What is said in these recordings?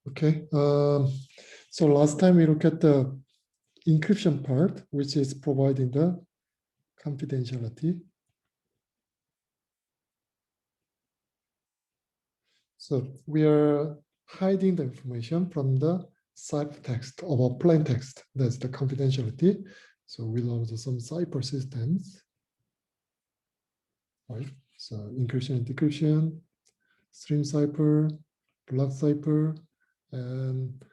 Okay, so last time we looked at the encryption part, which is providing the confidentiality. So we are hiding the information from the ciphertext of a plain text. That's the confidentiality. So we load some cipher systems, right? So encryption and decryption, stream cipher, block cipher, and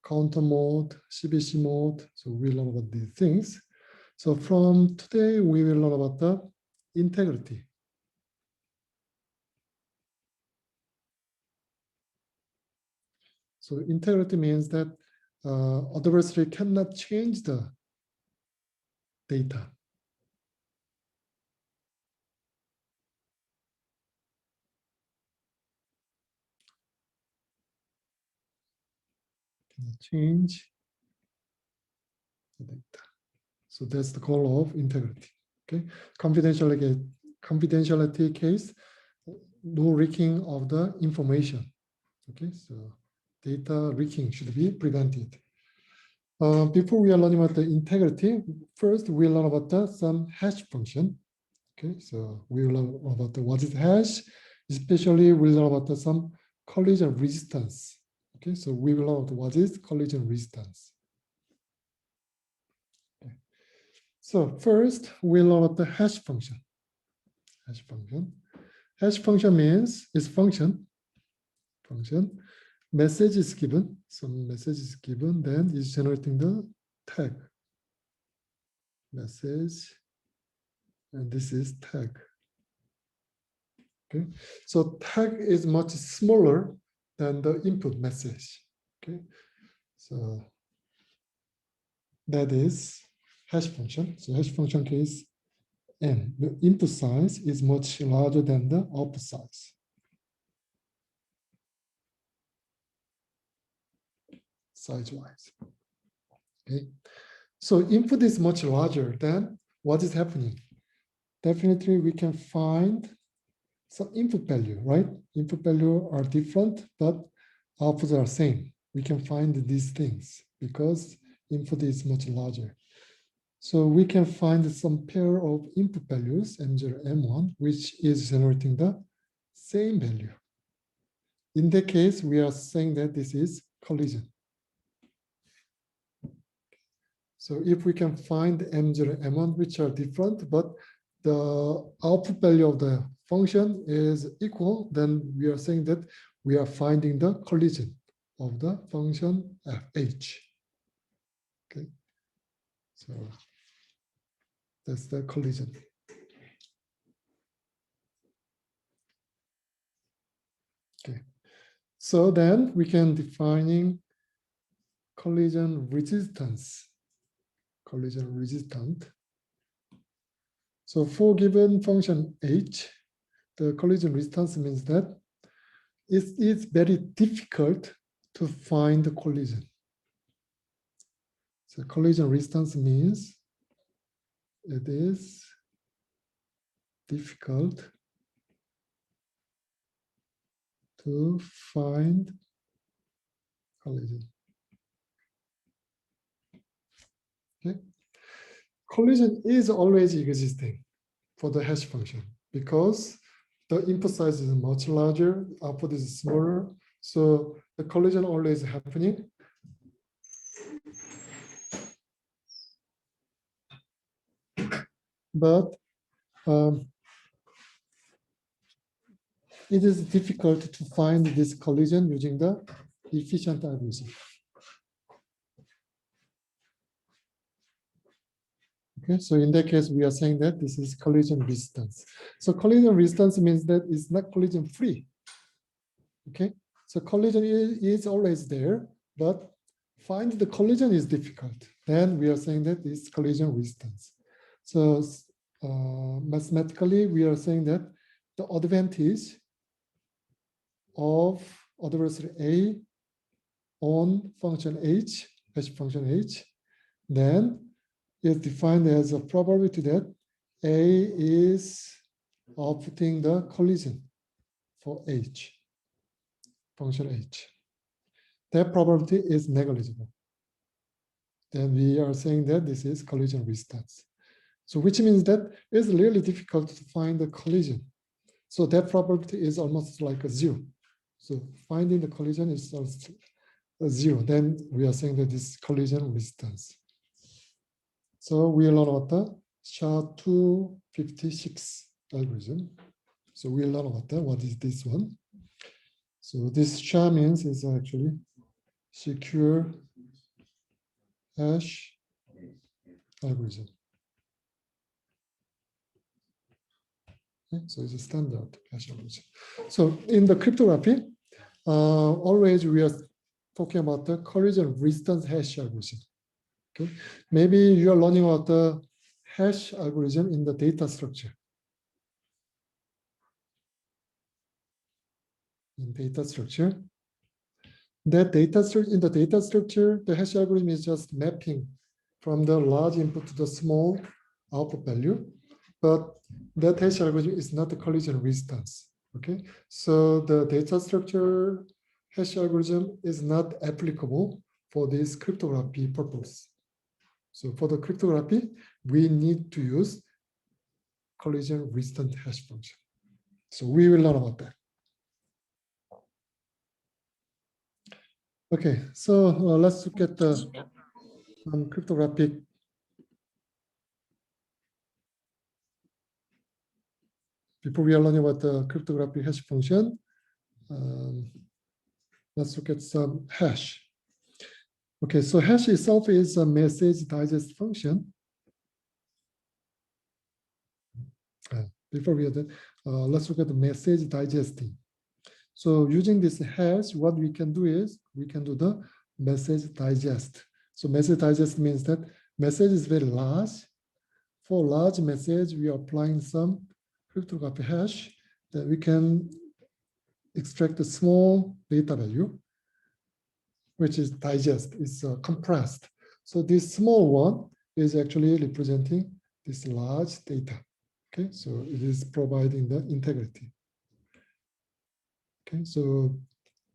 counter mode, CBC mode. So we learn about these things. So from today, we will learn about the integrity. So integrity means that adversary cannot change the data. Cannot change the data. So that's the goal of integrity. Okay, confidentiality case, no leaking of the information. Okay, so data leaking should be prevented. Before we are learning about the integrity, first we learn about some hash function. Okay, so we will learn about what is hash, especially we learn about some collision resistance. Okay, so we will learn about what is collision resistance. Okay. So first we learn about the hash function. Hash function. Hash function means it's function. Message is given, some message is given, then it's generating the tag. Message, and this is tag. Okay, so tag is much smaller than the input message. Okay, so that is hash function. So hash function case n, the input size is much larger than the output size. Size-wise. Okay, so input is much larger than what is happening. Definitely we can find some input value, right? Input value are different, but outputs are same. We can find these things because input is much larger. So we can find some pair of input values, M0, M1, which is generating the same value. In that case, we are saying that this is collision. So if we can find M0, M1, which are different, but the output value of the function is equal, then we are saying that we are finding the collision of the function fh. Okay, so that's the collision. Okay, so then we can defining collision resistance. Collision resistant. So for given function h, the collision resistance means that it's very difficult to find the collision. So collision resistance means it is difficult to find collision. Okay. Collision is always existing for the hash function because the input size is much larger, output is smaller, so the collision always happening. But it is difficult to find this collision using the efficient algorithm. Okay, so in that case, we are saying that this is collision resistance. So collision resistance means that it's not collision free. Okay, so collision is always there, but find the collision is difficult. Then we are saying that it's collision resistance. So mathematically, we are saying that the advantage of adversary A on function h, hash function h, then is defined as a probability that A is outputting the collision for h, function h. that probability is negligible. Then we are saying that this is collision resistance. So which means that it's really difficult to find the collision. So that probability is almost like a zero. So finding the collision is also a zero. Then we are saying that this is collision resistance. So we learn about the SHA-256 algorithm. So we learn about that. What is this one? So this SHA means is actually secure hash algorithm. Okay, so it's a standard hash algorithm. So in the cryptography, always we are talking about the collision resistance hash algorithm. Okay, maybe you are learning about the hash algorithm in the data structure. In data structure, that data structure in the data structure, the hash algorithm is just mapping from the large input to the small output value, but that hash algorithm is not the collision resistance. Okay, so the data structure hash algorithm is not applicable for this cryptography purpose. So for the cryptography, we need to use collision resistant hash function. So we will learn about that. Okay, so let's look at the cryptographic. Before we are learning about the cryptographic hash function, let's look at some hash. Okay, so hash itself is a message digest function. Before we are done, let's look at the message digesting. So using this hash, what we can do is we can do the message digest. So message digest means that message is very large. For large message, we are applying some cryptographic hash that we can extract a small data value, which is digest, is compressed. So this small one is actually representing this large data. Okay, so it is providing the integrity. Okay, so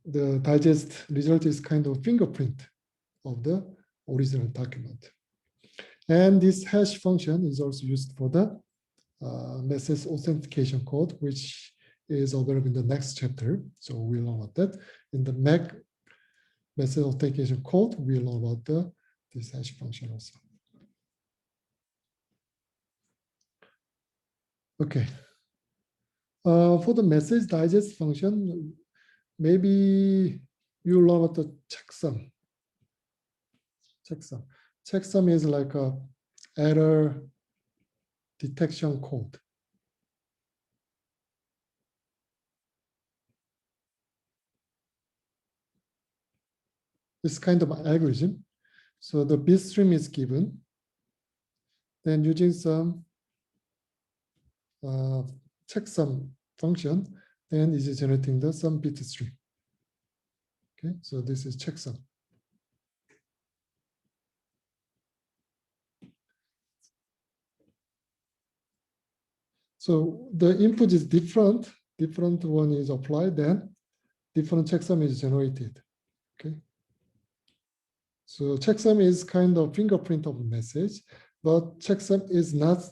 the digest result is kind of fingerprint of the original document. And this hash function is also used for the message authentication code, which is available in the next chapter. So we'll learn about that. In the MAC message authentication code, we'll learn about this hash function also. Okay. For the message digest function, maybe you learn about the checksum. Checksum. Checksum is like a error detection code. It's kind of an algorithm. So the bit stream is given. Then using some checksum function, then it is generating the some bit stream. Okay, so this is checksum. So the input is different. Different one is applied, then different checksum is generated. Okay. So checksum is kind of fingerprint of the message, but checksum is not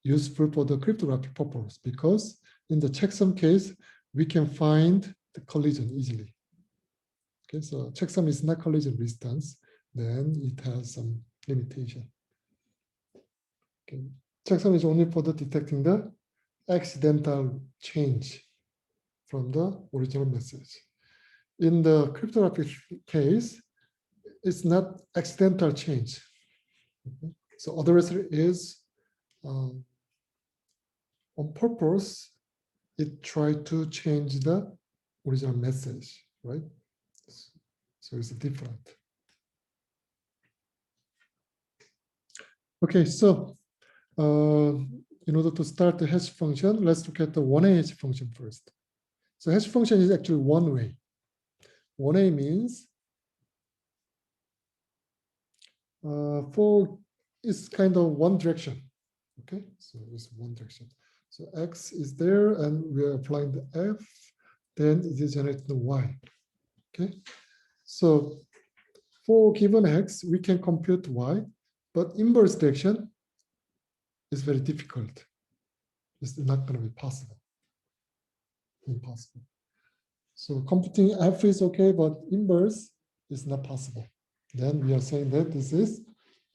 useful for the cryptographic purpose because in the checksum case, we can find the collision easily. Okay, so checksum is not collision resistance, then it has some limitation. Okay. Checksum is only for the detecting the accidental change from the original message. In the cryptographic case, it's not accidental change. Okay. So otherwise it is on purpose, it tried to change the original message, right? So it's different. Okay, so in order to start the hash function, let's look at the 1A hash function first. So hash function is actually one way. 1A means for it's kind of one direction. Okay, so it's one direction. So X is there and we are applying the F, then it is generating the Y. Okay, So for given x, we can compute y, but inverse direction is very difficult. It's not going to be possible. Impossible. So computing f is okay, but inverse is not possible. Then we are saying that this is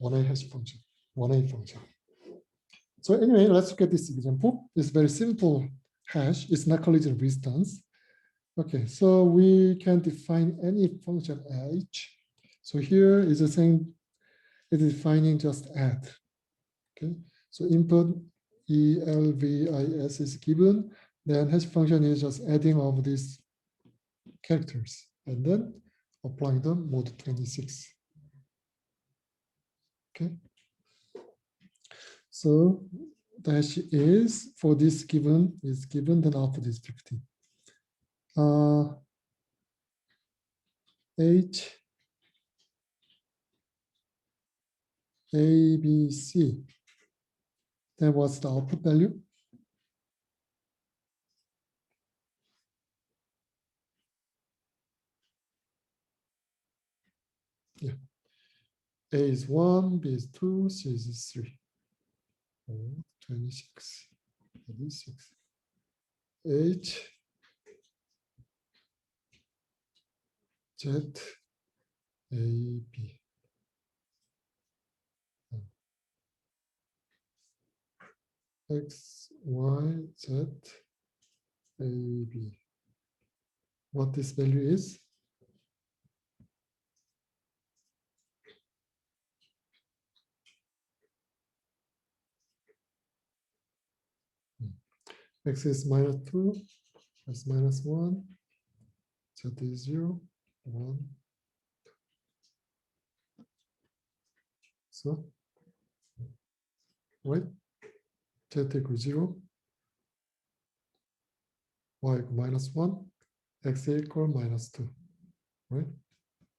1A hash function, 1A function. So anyway, let's look at this example. It's very simple hash. It's not Callisian resistance. Okay, so we can define any function h. So here is the same. It is defining just add. Okay, so input elvis is given. Then hash function is just adding of these characters and then applying the mode 26. Okay, so the hash is for this given is given, then output is 15. H A B C. Then what's the output value? Yeah. A is 1, B is 2, C is 3. 26. 36. H Z A B. X Y Z A B. What this value is? X is -2, x -1, Z is 0, 1. So, right? Z equals 0, Y equal -1, X equal -2, right?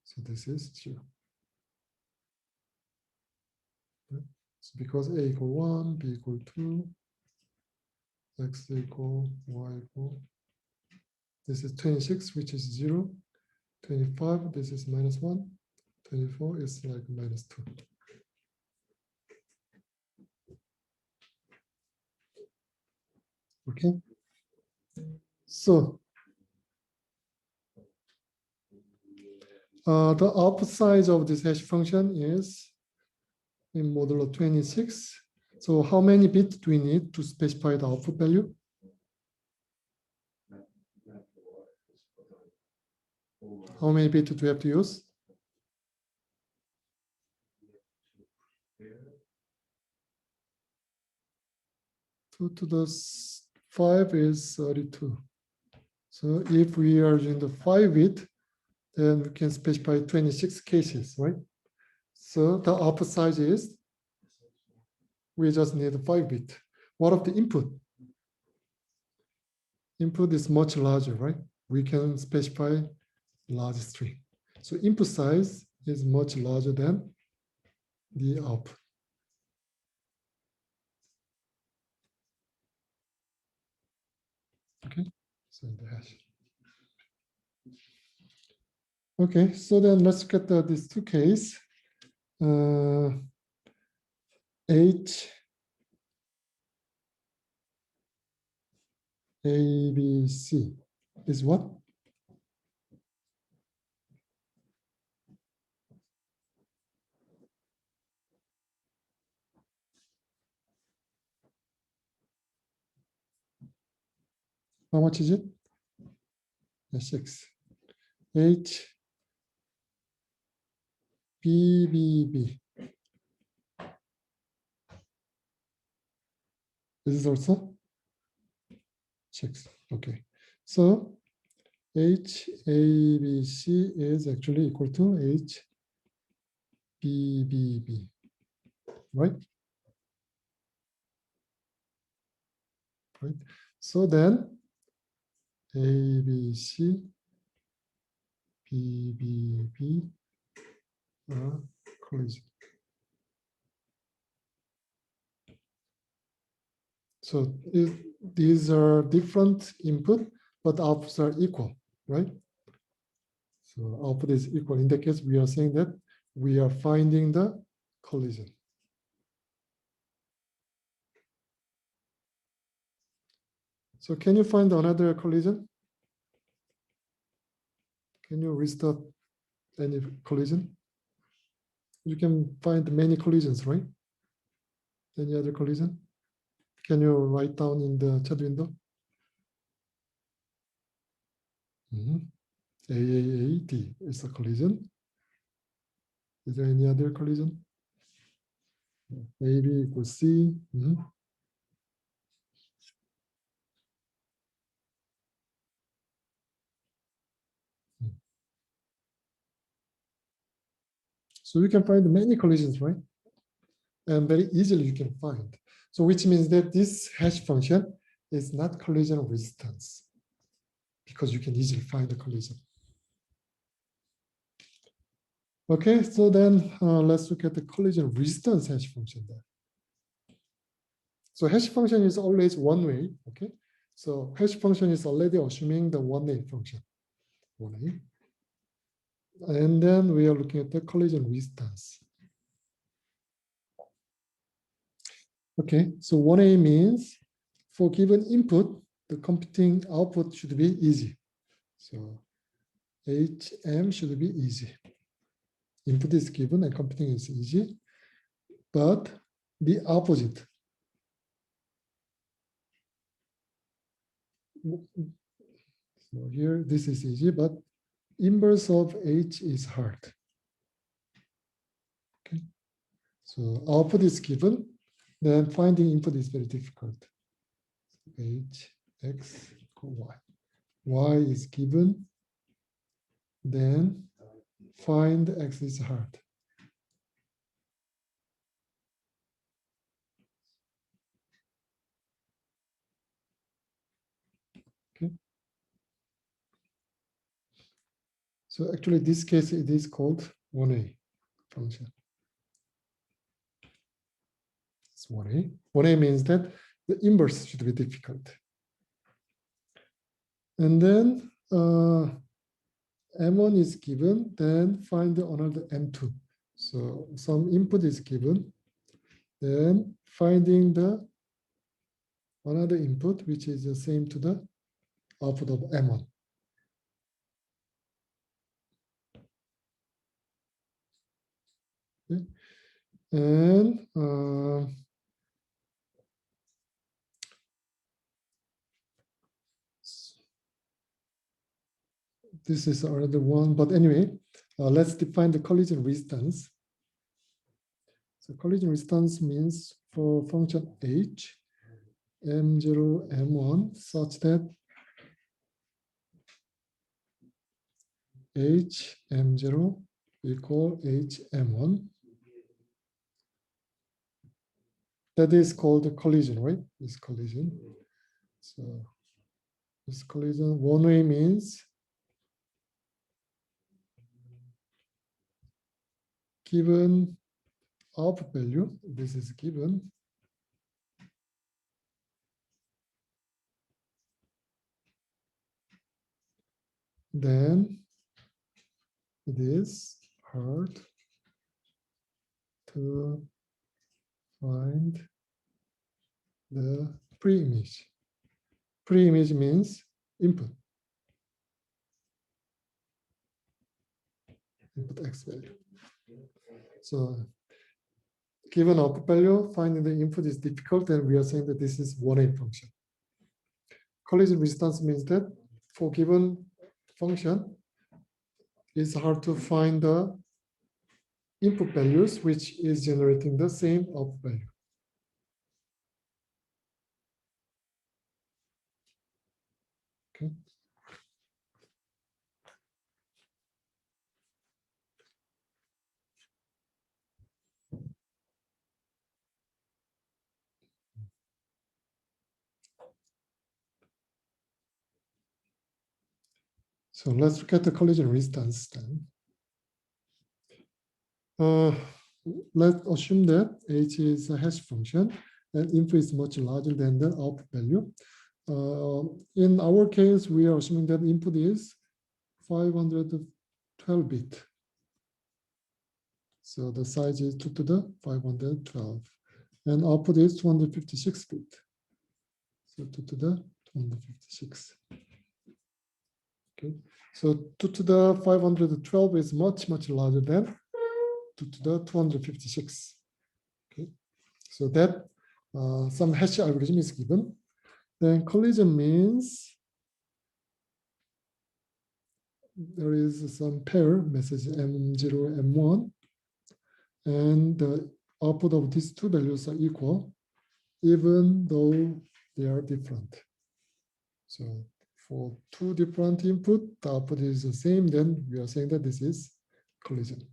So this is 0. Right? So because A equal 1, B equal 2, X equal, Y equal. This is 26, which is 0. 25, this is -1. 24 is like -2. Okay. So the output size of this hash function is in modulo 26. So how many bits do we need to specify the output value? How many bits do we have to use? 2 to the 5 is 32. So if we are using the 5-bit, then we can specify 26 cases, right? So the output size is, we just need a 5-bit. What of the input? Input is much larger, right? We can specify large string. So input size is much larger than the output. Okay, so the hash. Okay, so then let's get these two cases. H A B C is what? How much is it? 6. H B B B. This is also 6. Okay. So H A B C is actually equal to H B B B. Right? Right. So then A B C B B B are collision. So these are different input, but outputs are equal, right? So output is equal. In that case, we are saying that we are finding the collision. So can you find another collision? Can you restart any collision? You can find many collisions, right? Any other collision? Can you write down in the chat window? AAAD is a collision. Is there any other collision? AB equals C. So you can find many collisions, right? And very easily you can find. So which means that this hash function is not collision resistance because you can easily find the collision. Okay, so then let's look at the collision resistance hash function there. So hash function is always one way, okay? So hash function is already assuming the one-way function, one-way. And then we are looking at the collision resistance. Okay, so 1A means for given input, the computing output should be easy. So HM should be easy. Input is given and computing is easy, but the opposite. So here, this is easy, but inverse of H is hard. Okay, so output is given, then finding input is very difficult. H, X, Y. Y is given, then find X is hard. Okay. So actually, this case, it is called 1A function. It's 1A. 1A means that the inverse should be difficult. And then M1 is given, then find another M2. So some input is given, then finding the another input, which is the same to the output of M1. Okay. And this is another one, but anyway, let's define the collision resistance. So collision resistance means for function H, M0, M1, such that H, M0 equal H, M1. That is called a collision, right? This collision. So this collision, one way means given output value, this is given. Then it is hard to find the pre-image. Pre-image means input. Input X value. So given output value, finding the input is difficult, and we are saying that this is 1A function. Collision resistance means that for given function, it's hard to find the input values, which is generating the same output value. Okay. So let's look at the collision resistance then. Let's assume that H is a hash function and input is much larger than the output value. In our case, we are assuming that input is 500 12 bit. So the size is 2 to the 512. And output is 256 bit. So 2 to the 256. Okay. So 2 to the 512 is much, much larger than 2 to the 256. Okay. So that some hash algorithm is given. Then collision means there is some pair message M0, M1, and the output of these two values are equal, even though they are different. So for two different input, the output is the same, then we are saying that this is collision.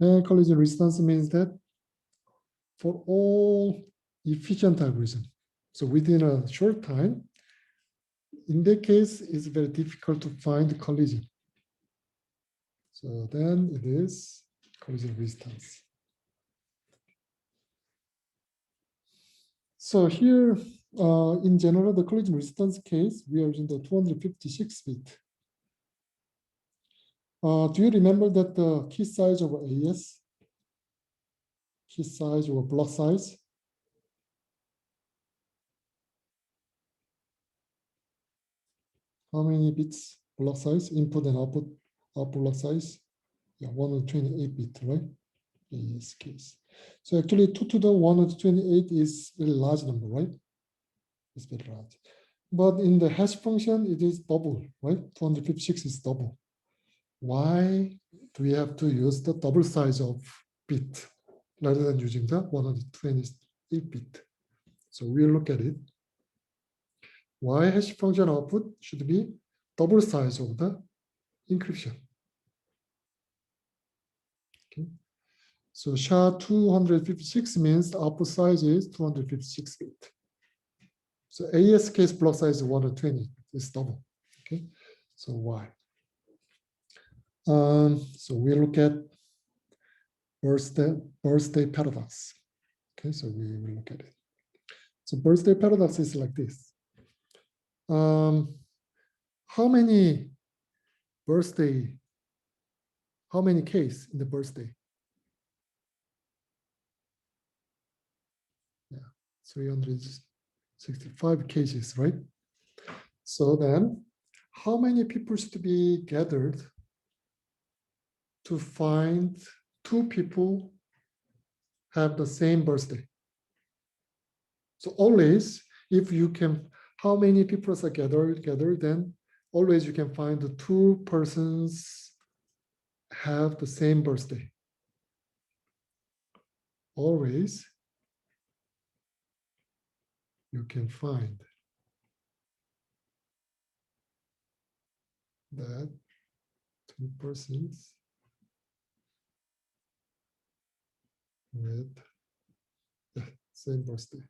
And collision resistance means that for all efficient algorithm, so within a short time, in that case, it's very difficult to find collision. So then it is collision resistance. So here, in general, the collision resistance case, we are using the 256 bit. Do you remember that the key size of AES, key size or block size? How many bits block size, input and output block size? Yeah, 128 bit, right? AES case. So actually 2 to the 128 is a very large number, right? It's very large. But in the hash function, it is double, right? 256 is double. Why do we have to use the double size of bit rather than using the 128 bit? So we'll look at it. Why hash function output should be double size of the encryption. Okay. So SHA-256 means the output size is 256 bit. So AES case block size is 120, it's double. Okay, so why? So we look at birthday paradox. Okay, so we will look at it. So birthday paradox is like this. How many case in the birthday? Yeah, 365 cases, right? So then, how many people should be gathered to find two people have the same birthday? So always, if you can, how many people are gathered, then always you can find the two persons have the same birthday. Always you can find that two persons with the same birthday.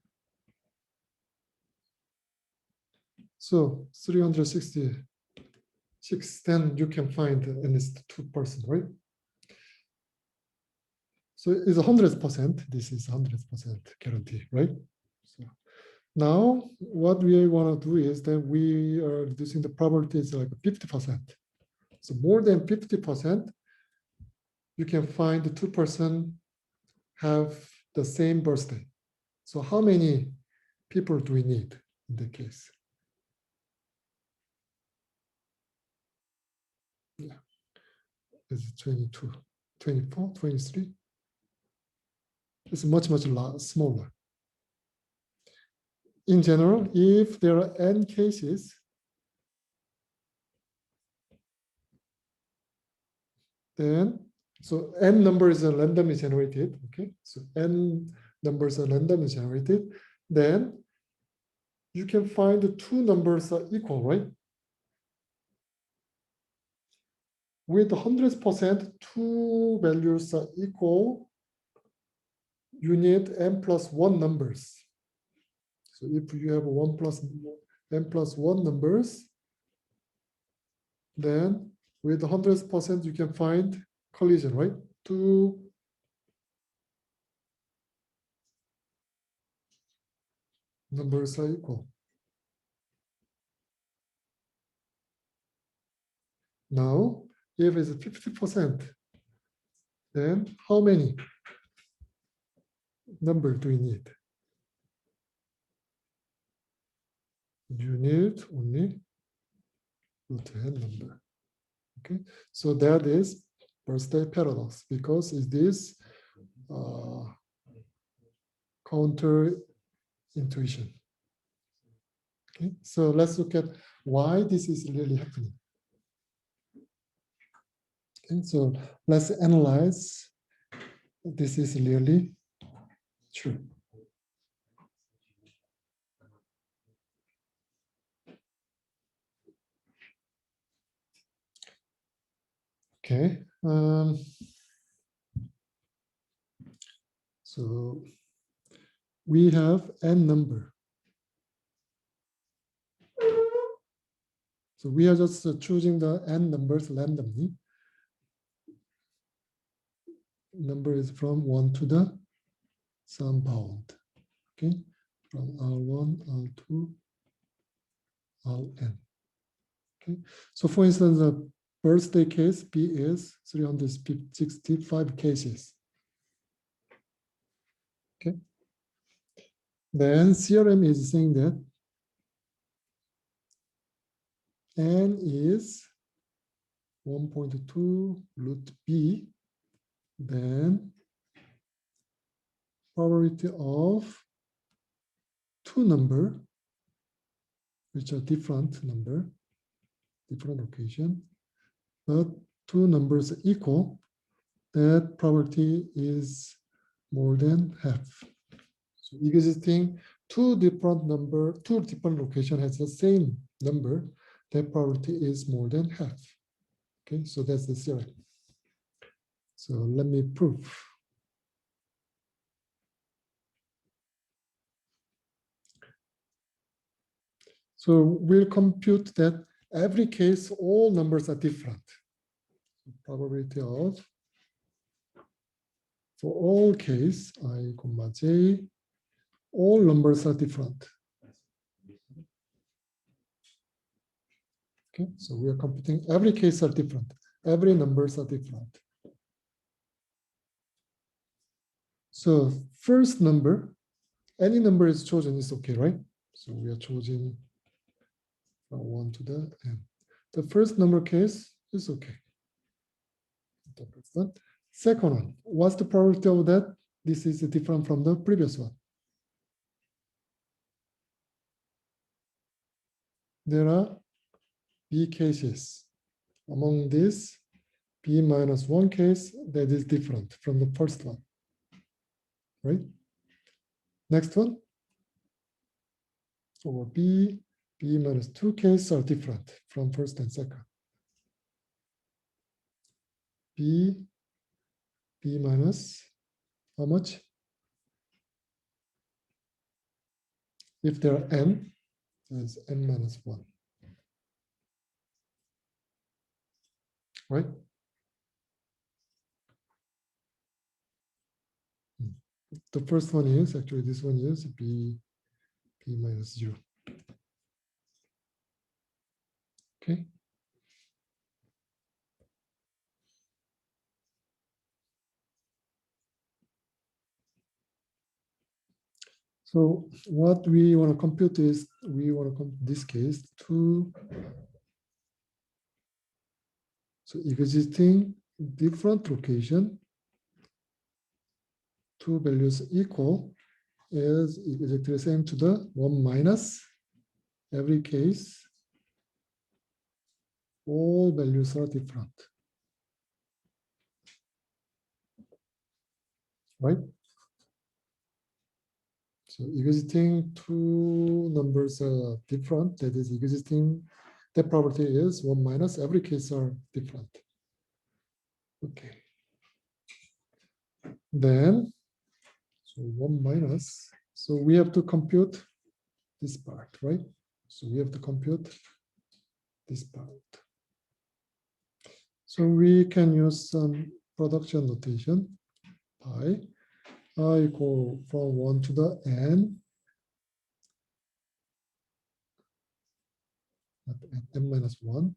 So 366, then you can find at least two persons, right? So it's 100%. This is 100% guarantee, right? So now what we want to do is that we are reducing the probabilities like 50%. So more than 50%, you can find the two persons have the same birthday. So how many people do we need in that case? Yeah, it's 22, 24, 23. It's much, much smaller. In general, if there are n cases, then, so n numbers are randomly generated, okay? So n numbers are randomly generated, then you can find the two numbers are equal, right? With 100%, two values are equal, you need n plus 1 numbers. So if you have n plus 1 numbers, then with 100% you can find collision, right? Two numbers are equal. Now if it's 50%, then how many number do we need? You need only root n number. Okay, so that is birthday paradox because it is counter intuition. Okay, so let's look at why this is really happening. Okay, so let's analyze this is really true. Okay, so we have n number. So we are just choosing the n numbers randomly. Number is from 1 to the some bound. Okay, from R1, R2, Rn. Okay, so for instance, the birthday case B is 365 cases. Okay, then CRM is saying that n is 1.2 root b, then probability of two number, which are different number, different location, but two numbers equal, that probability is more than half. So existing two different location has the same number, that probability is more than half. Okay, so that's the theorem. So let me prove. So we'll compute that every case, all numbers are different. Probability of, for all case, I, j, all numbers are different. Okay, so we are computing every case are different. Every numbers are different. So first number, any number is chosen is okay, right? So we are choosing from 1 to the n. The first number case is okay. Second one, what's the probability of that? This is different from the previous one. There are b cases. Among these, b minus 1 case that is different from the first one, right? Next one, over b minus 2 cases are different from first and second. b minus how much? If there are n, there's n minus 1, right? The first one is, actually this one is b minus 0. Okay. So what we want to compute is, we want to compute this case two. So existing different location, two values equal is exactly the same to the 1 minus every case, all values are different, right? So existing two numbers are different, that is existing, the probability is 1 minus every case are different. Okay. Then, so 1 minus, so we have to compute this part, right? So we have to compute this part. So we can use some production notation. I equal from 1 to the n, at n minus 1,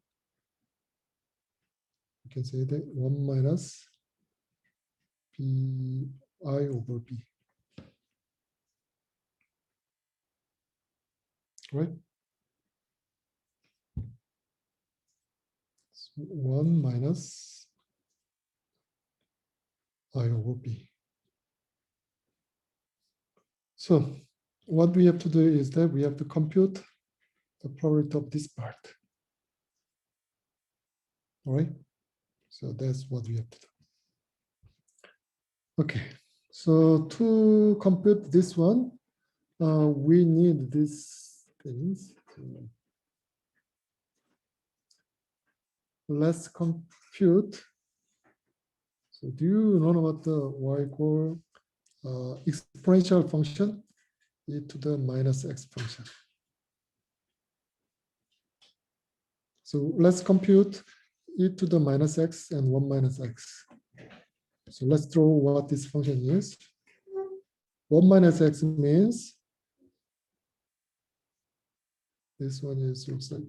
you can say that 1 minus pi over b. Right? So 1 minus I over b. So what we have to do is that we have to compute the probability of this part. All right? So that's what we have to do. Okay. So to compute this one, we need these things. Let's compute. So do you know what the y equal exponential function e to the minus x function? So let's compute e to the minus x and 1 minus x. So let's draw what this function is. 1 minus x means this one is looks like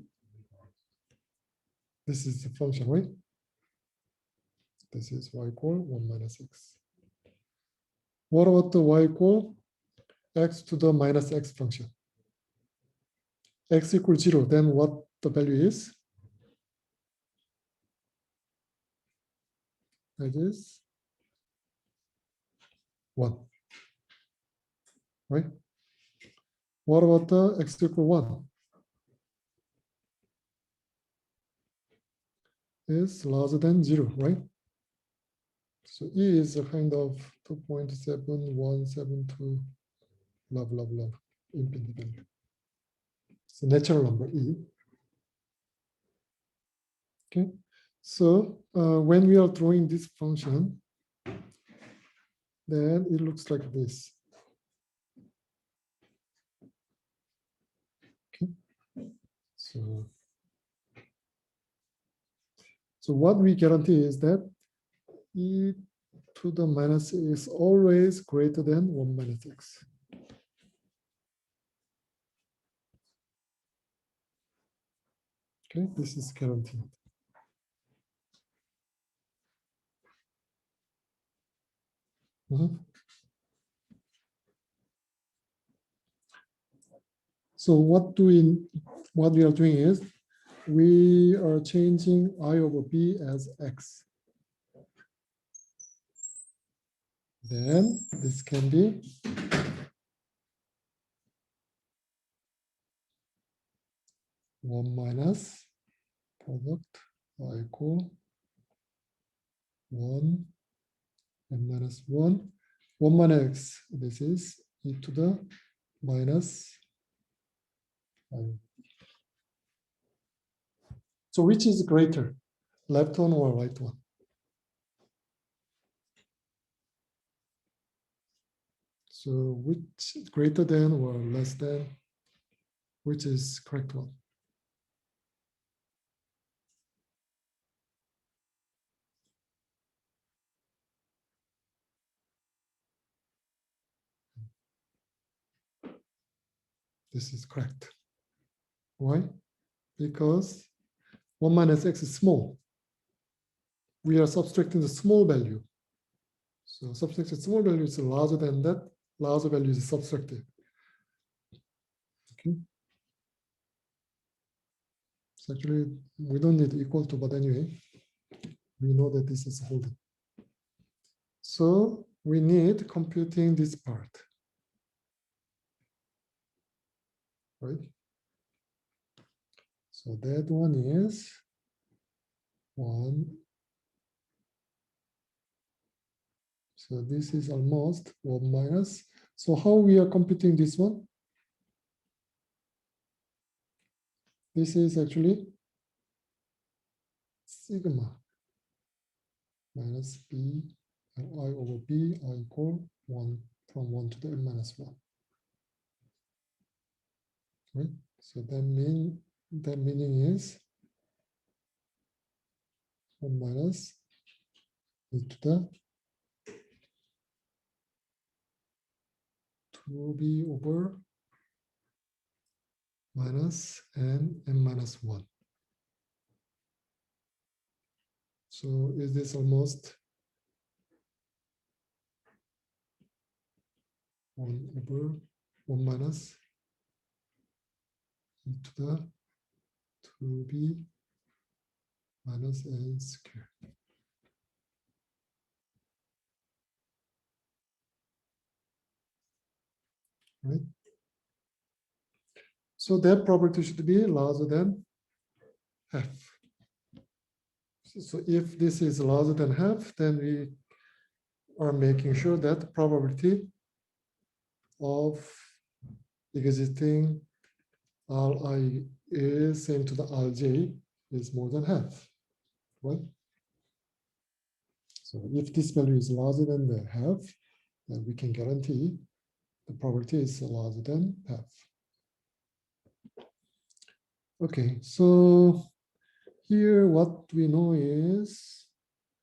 this is the function, right? This is y equal 1 minus x. What about the y equal x to the minus x function? X equals 0, then what the value is? That is 1, right? What about the x equal 1? Is larger than 0, right? So E is a kind of 2.7172, blah, blah, blah, infinite value. It's a natural number, E. Okay, so when we are drawing this function, then it looks like this. Okay, so what we guarantee is that E to the minus is always greater than 1 minus x. Okay, this is guaranteed. So what we are doing is we are changing I over b as x. Then this can be one minus product I equal 1 and minus 1. 1 minus x, this is e to the minus I. So which is greater, left one or right one? So which is greater than or less than, which is correct one? This is correct. Why? Because 1 minus x is small. We are subtracting the small value. So subtracting small value is larger than that. Larger value is subtracted. Okay. So actually, we don't need equal to, but anyway, we know that this is holding. So we need computing this part, right? So that one is 1. So this is almost 1 minus. So how we are computing this one? This is actually sigma minus b and I over b, I equal 1 from 1 to the n minus 1. Right? So that meaning is 1 minus e to the 2b over minus n minus 1. So is this almost 1/1 minus e to the 2b minus n squared. Right? So that property should be larger than half. So if this is larger than half, then we are making sure that the probability of existing Ri is same to the Rj is more than half, right? So if this value is larger than the half, then we can guarantee the probability is larger than half. Okay, so here what we know is,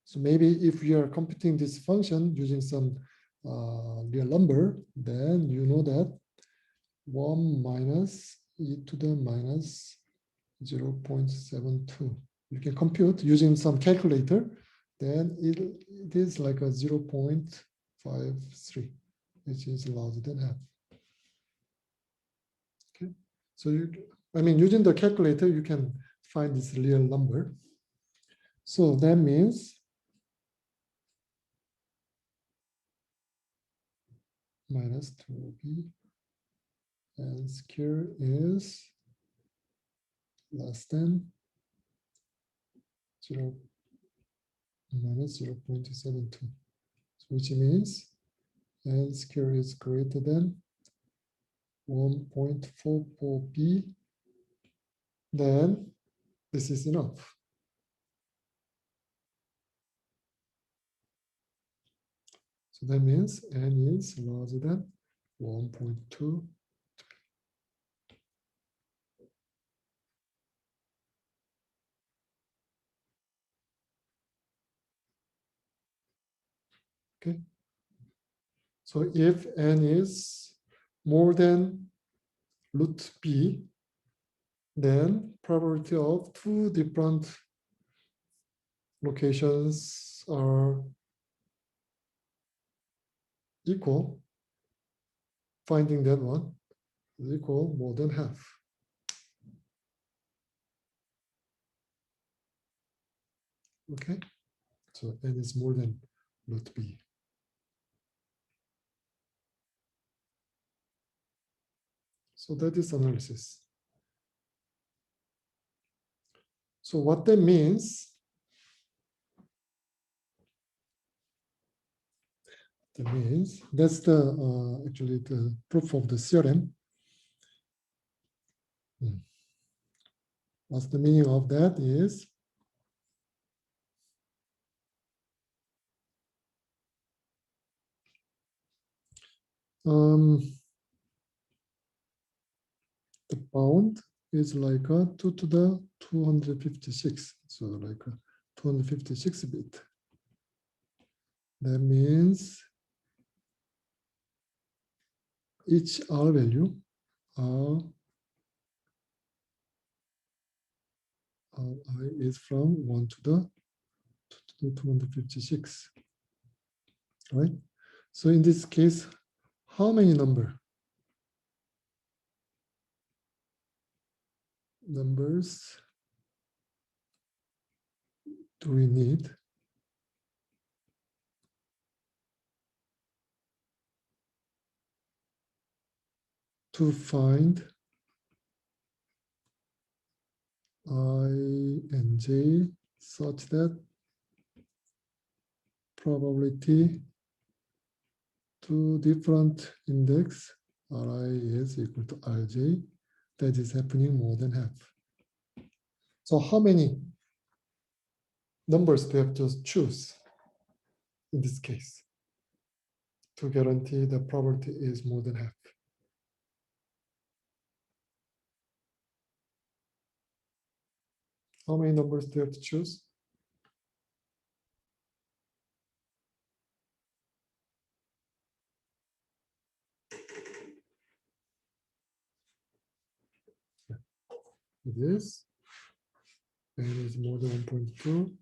so maybe if we are computing this function using some real number, then you know that 1 minus e to the minus 0.72. You can compute using some calculator, then it is like a 0.53, which is larger than half. Okay, so I mean, using the calculator, you can find this real number. So that means minus 2b and square is less than 0 minus 0.72, which means n square is greater than 1.44b, then this is enough. So that means n is larger than 1.2. Okay. So if n is more than root b, then probability of two different locations are equal. Finding that one is equal more than half. Okay, so n is more than root b. So that is analysis. So what that means, that's the actually the proof of the theorem. What's the meaning of that is, the bound is like a 2 to the 256, so like a 256 bit. That means each R value I is from 1 to the 256, right? So in this case, how many numbers do we need to find I and j such that probability to different index Ri is equal to Rj, that is happening more than half. So how many numbers do you have to choose in this case to guarantee the probability is more than half? How many numbers do you have to choose? It is, and it's more than 1.2.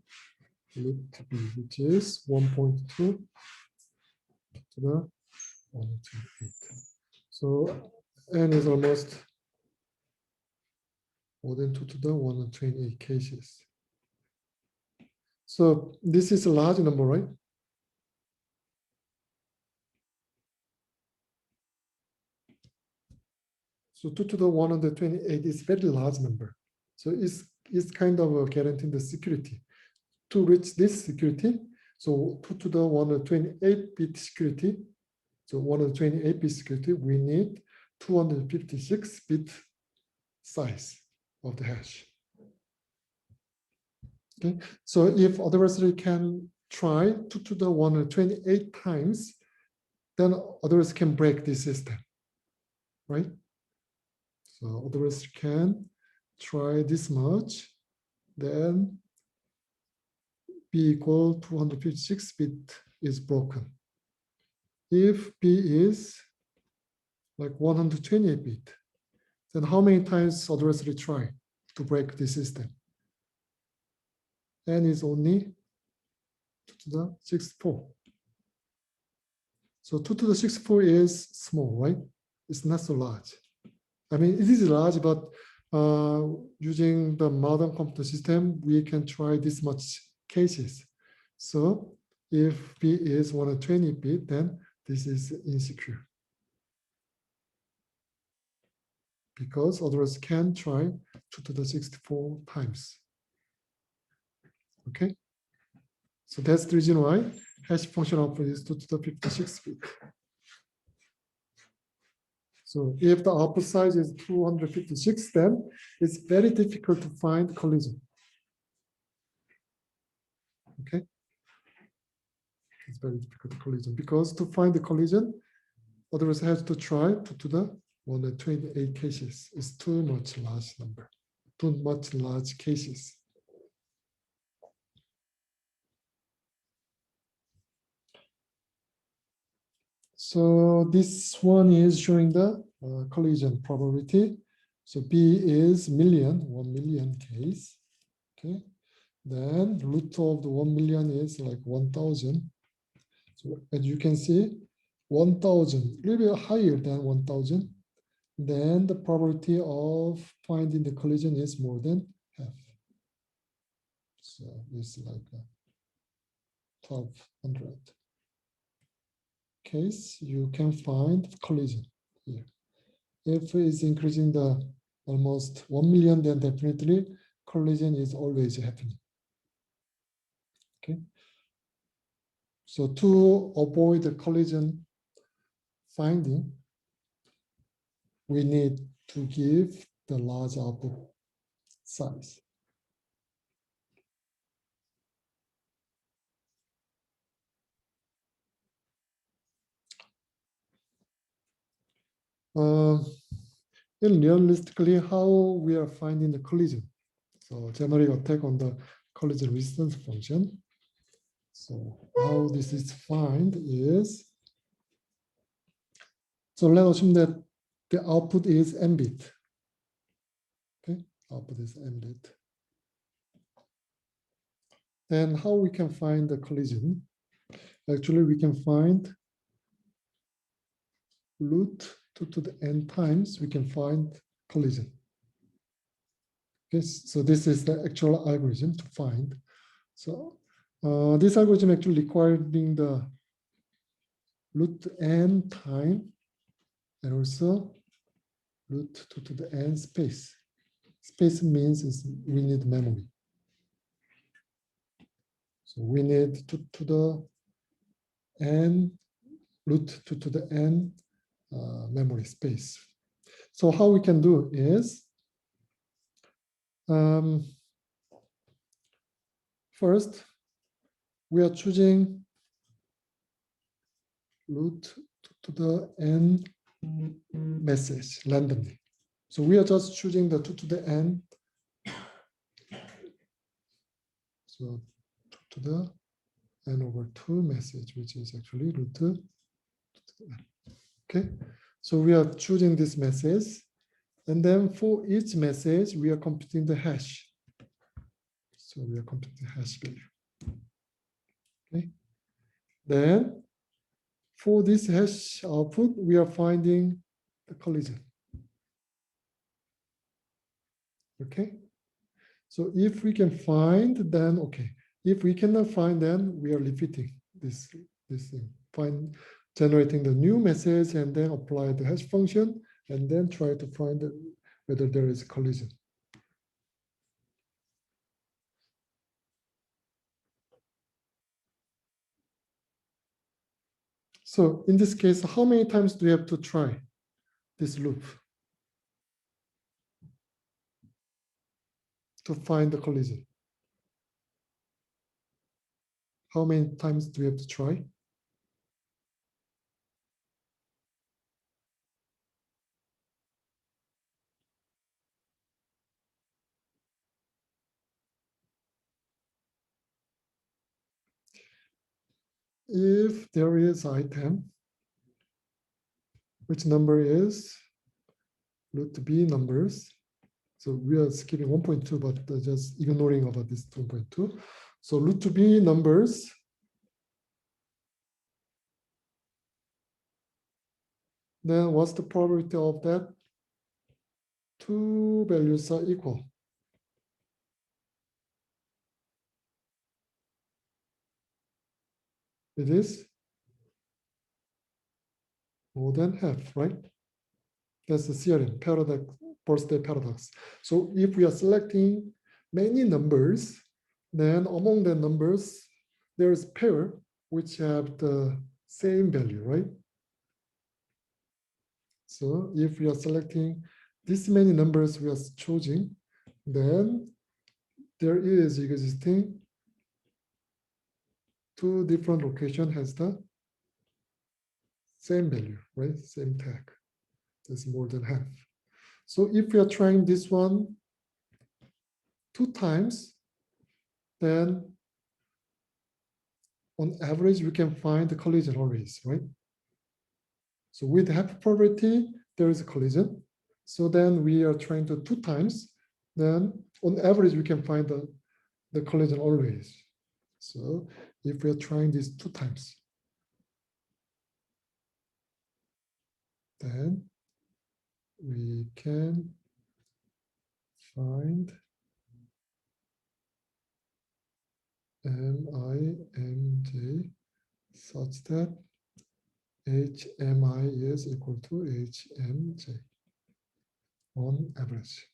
root b, which is 1.2 to the 128. So n is almost more than 2 to the 128 cases. So this is a large number, right? So 2 to the 128 is very large number. So it's kind of guaranteeing the security. To reach this security, so 2 to the 128-bit security, so 128-bit security, we need 256-bit size of the hash. Okay, so if adversary can try 2 to the 128 times, then others can break this system, right? So others can try this much, then b equal 256 bit is broken. If b is like 128 bit, then how many times adversary try to break the system? N is only 2 to the 64. So 2 to the 64 is small, right? It's not so large. I mean, it is large, but using the modern computer system, we can try this much cases. So if B is 120 bit, then this is insecure. Because others can try 2 to the 64 times. Okay? So that's the reason why hash function output is 2 to the 56 bit. So if the output size is 256, then it's very difficult to find collision. Okay? It's very difficult to collision because to find the collision, others have to try 2 to the 128 cases. It's too much large number, too much large cases. So this one is showing the collision probability. So B is 1 million case. Okay. Then root of the 1 million is like 1,000. So as you can see, 1,000, a little bit higher than 1,000. Then the probability of finding the collision is more than half. So it's like 1,200 case you can find collision here. If it's increasing the almost 1 million, then definitely collision is always happening. Okay. So to avoid the collision finding, we need to give the large output size. And realistically, how we are finding the collision. So generic attack on the Callisian resistance function. So how this is found is, so let's assume that the output is n bit. Okay, output is n bit. Then how we can find the collision? Actually, we can find root 2 to the n times, we can find collision. Okay, so this is the actual algorithm to find. So this algorithm actually requiring the root n time and also root 2 to the n space. Space means is we need memory. So we need 2 to the n, root 2 to the n memory space. So how we can do is, first, we are choosing root 2 to the n message randomly. So we are just choosing the 2 to the n. So 2 to the n over 2 message, which is actually root 2 to the n. Okay, so we are choosing this message. And then for each message, we are computing the hash. So we are computing the hash value. Okay. Then for this hash output, we are finding the collision. Okay. So if we can find, then okay. If we cannot find, then we are repeating this thing. Generating the new message and then apply the hash function and then try to find whether there is a collision. So in this case, how many times do we have to try this loop to find the collision? How many times do we have to try? If there is item, which number is root b numbers. So we are skipping 1.2, but just ignoring about this 2.2. So root b numbers, then what's the probability of that? Two values are equal. It is more than half, right? That's the theorem, paradox, birthday paradox. So if we are selecting many numbers, then among the numbers, there is pair which have the same value, right? So if we are selecting this many numbers we are choosing, then there is existing two different location has the same value, right? Same tag. That's more than half. So if we are trying this one 2 times, then on average, we can find the collision always, right? So with half probability, there is a collision. So then we are trying to 2 times, then on average, we can find the collision always. So if we are trying this 2 times, then we can find MIMJ such that HMI is equal to HMJ on average.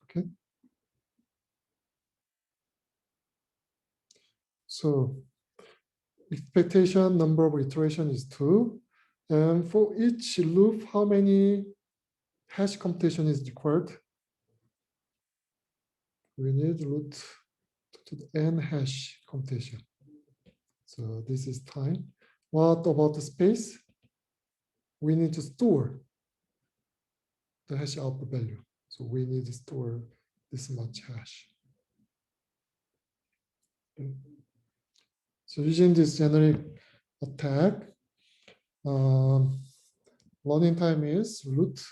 Okay. So expectation number of iteration is 2. And for each loop, how many hash computation is required? We need root to the n hash computation. So this is time. What about the space? We need to store the hash output value. So we need to store this much hash. So using this generic attack, running time is root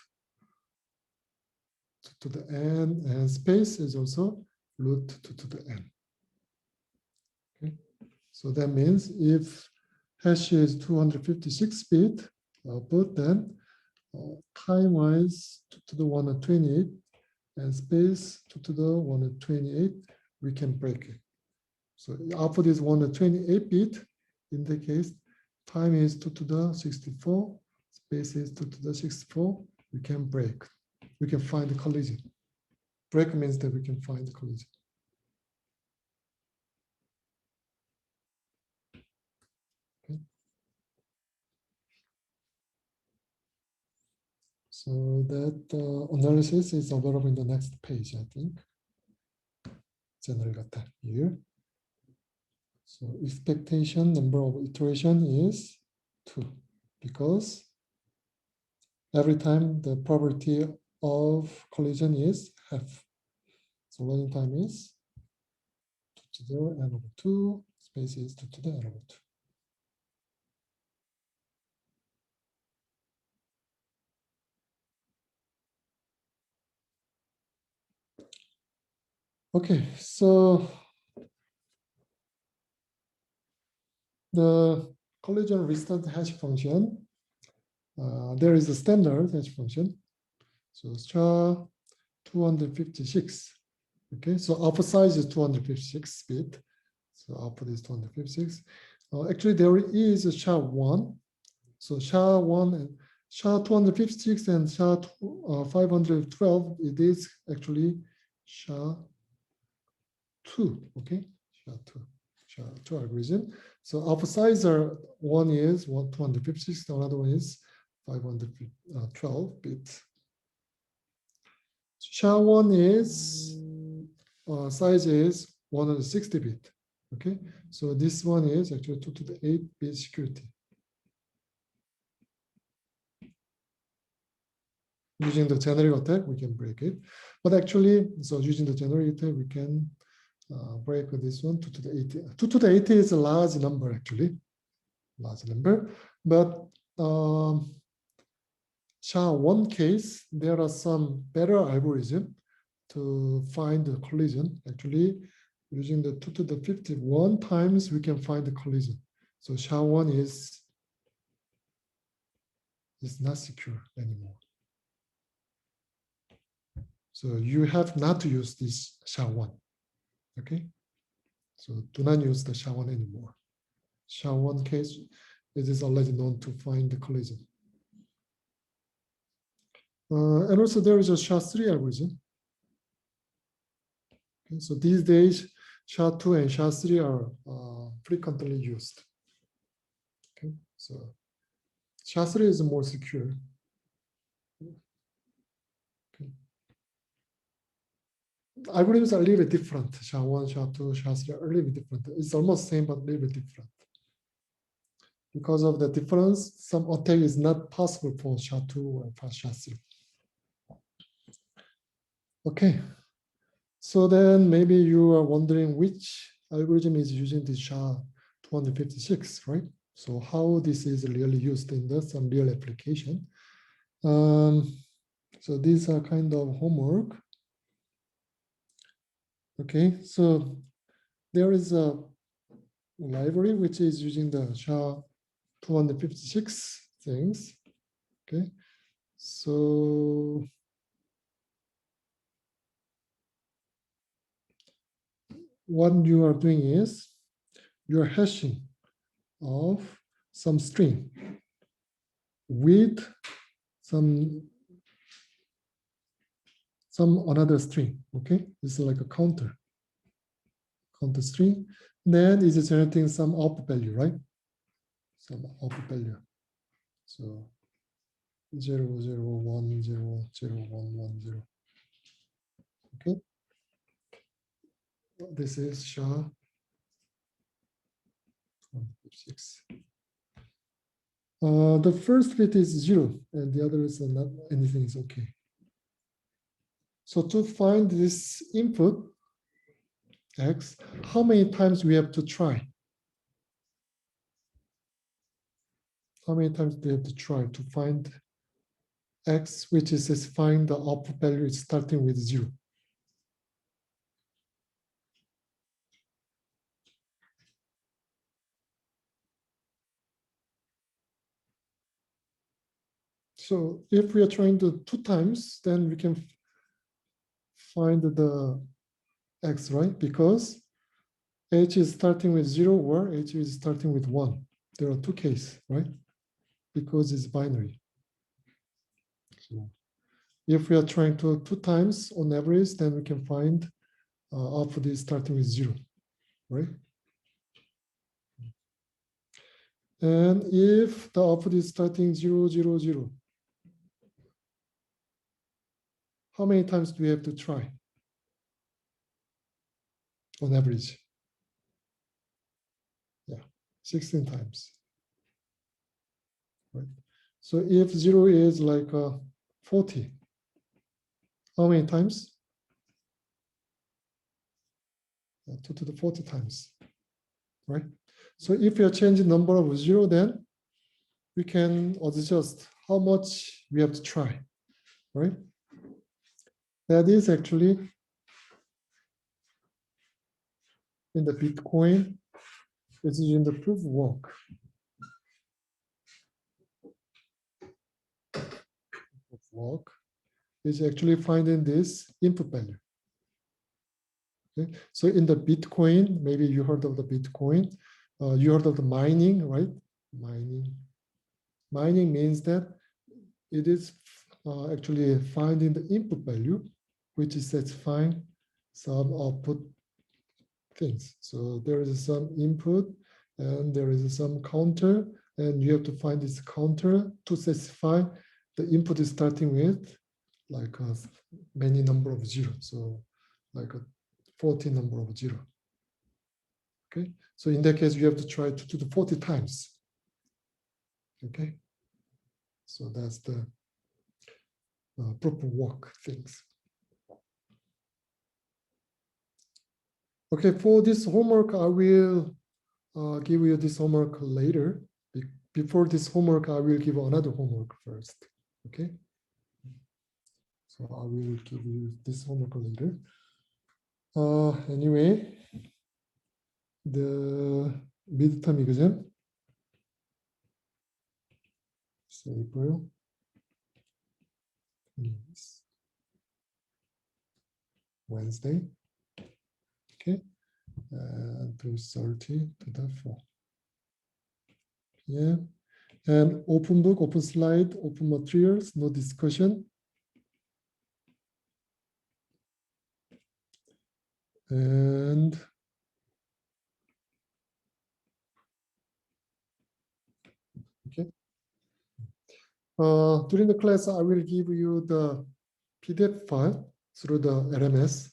to the n, and space is also root to the n. Okay, so that means if hash is 256 bit output, then time-wise 2 to the 128 and space 2 to the 128, we can break it. So output is 128 bit. In the case, time is 2 to the 64, space is 2 to the 64. We can break. We can find the collision. Break means that we can find the collision. Okay. So that analysis is available in the next page, I think. General attack here. So expectation number of iteration is 2 because every time the probability of collision is half. So running time is 2 to the n over 2, space is 2 to the n over 2. Okay, so the collision resistance hash function, there is a standard hash function. So star 256. Okay, so alpha size is 256 bit. So output is 256. Actually, there is a SHA-1. So SHA-1 and SHA-256 and SHA-512, it is actually SHA-2, okay? SHA-2 algorithm. So alpha size are one is 256, the other one is 512 bit. SHA-1 is size is 160 bit. Okay, so this one is actually 2 to the 8 bit security. Using the generic attack, we can break it. But actually, so using the generic attack, we can break this one 2 to the 80. 2 to the 80 is a large number, actually. Large number. But SHA-1 case, there are some better algorithm to find the collision. Actually, using the 2 to the 51 times, we can find the collision. So SHA-1 is not secure anymore. So you have not to use this SHA-1, okay? So do not use the SHA-1 anymore. SHA-1 case, it is already known to find the collision. And also there is a SHA-3 algorithm. Okay, so these days, SHA-2 and SHA-3 are frequently used. Okay, so SHA-3 is more secure. Okay. Algorithms are a little bit different. SHA-1, SHA-2, SHA-3 are a little bit different. It's almost same, but a little bit different. Because of the difference, some attack is not possible for SHA-2 or for SHA-3. Okay, so then maybe you are wondering which algorithm is using the SHA-256, right? So how this is really used in some real application. So these are kind of homework. Okay, so there is a library which is using the SHA-256 things. Okay, so what you are doing is you're hashing of some string with some another string. Okay, this is like a counter string. Then it's generating some output value, right? Some output value. So 0, 0, 1, 0, 0, 1, 1, 0. Okay. This is SHA-256. The first bit is 0, and the other is not anything is okay. So to find this input X, how many times we have to try? How many times do we have to try to find X, which is specifying the output value is starting with 0? So if we are trying to 2 times, then we can find the X, right? Because H is starting with 0 or H is starting with 1. There are 2 cases, right? Because it's binary. So if we are trying to 2 times on average, then we can find output is starting with 0, right? And if the output is starting 0, 0, 0, how many times do we have to try on average? Yeah, 16 times, right? So if 0 is like 40, how many times? 2 to the 40 times, right? So if you are changing number of 0, then we can adjust how much we have to try, right? That is actually in the Bitcoin, it's in the proof work. Work is actually finding this input value. Okay? So in the Bitcoin, maybe you heard of the Bitcoin, you heard of the mining, right? Mining means that it is actually finding the input value, which is satisfying some output things. So there is some input and there is some counter, and you have to find this counter to satisfy the input is starting with like a many number of zero. So like a 40 number of zero. Okay. So in that case, you have to try to do the 40 times. Okay. So that's the proof of work things. Okay, for this homework, I will give you this homework later. Before this homework, I will give another homework first. Okay. So I will give you this homework later. Anyway, the midterm exam is April. Yes. Wednesday. Okay. And 2:30 to the 4. Yeah. And open book, open slide, open materials, no discussion. And okay. During the class, I will give you the PDF file through the LMS.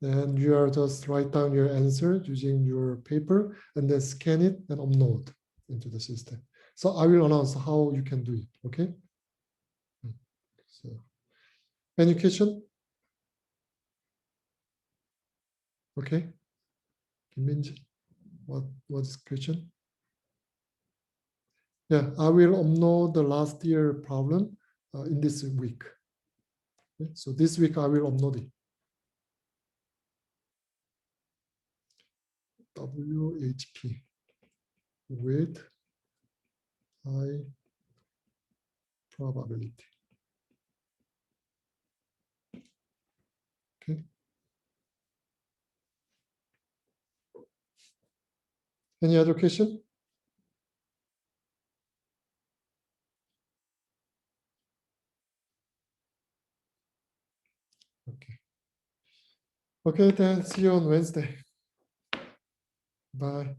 And you are just write down your answer using your paper and then scan it and upload into the system. So I will announce how you can do it, okay? So, any question? Okay. Minji, what's question? Yeah, I will upload the last year problem in this week. Okay? So this week I will upload it. WHP with high probability. Okay. Any other question? Okay. Okay, then see you on Wednesday. Bye.